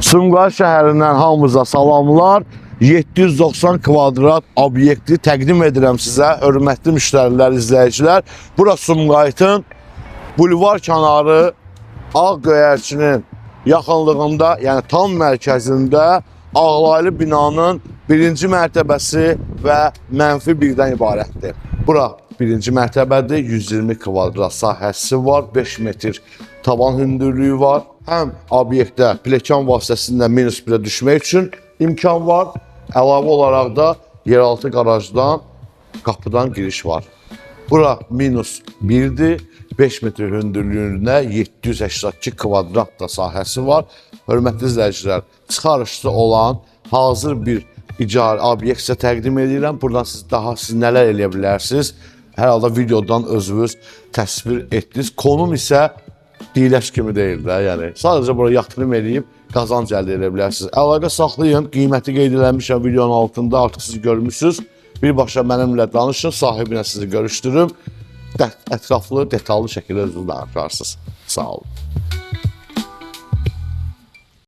Sumqayıt şəhərindən hamımıza salamlar. 790 kvadrat obyekti təqdim edirəm sizə, hörmətli müştərilər, izləyicilər. Bura Sumqayıtın bulvar kənarı Ağgöyərçinin yaxınlığında, yəni tam mərkəzində ağlaylı binanın birinci mərtəbəsi və mənfi birdən ibarətdir. Bura birinci mərtəbədir, 120 kvadrat sahəsi var, 5 metr tavan hündürlüyü var. Həm obyektdə plekan vasitəsilə minus 1-ə düşmək üçün imkan var. Əlavə olaraq da yeraltı qarajdan, qapıdan giriş var. Bura minus 1-dir, 5 metr hündürlüyündə 782 kvadrat da sahəsi var. Hörmətli izləyicilər, çıxarışda olan hazır bir icari obyekt sizə təqdim edirəm. Buradan siz nələr eləyə bilərsiniz? Hər halda videodan özünüz təsvir etdiniz. Konum isə deyiləş kimi deyil də, yəni sadəcə bura yatırım edib qazanc əldə edə bilərsiniz. Əlaqə saxlayın, qiyməti qeyd edilmişəm videonun altında, artıq siz görmüşsünüz. Birbaşa mənimlə danışın, sahibinə sizi görüşdürüm. Ətraflı, detallı şəkildə özünüz danışarsınız. Sağ olun.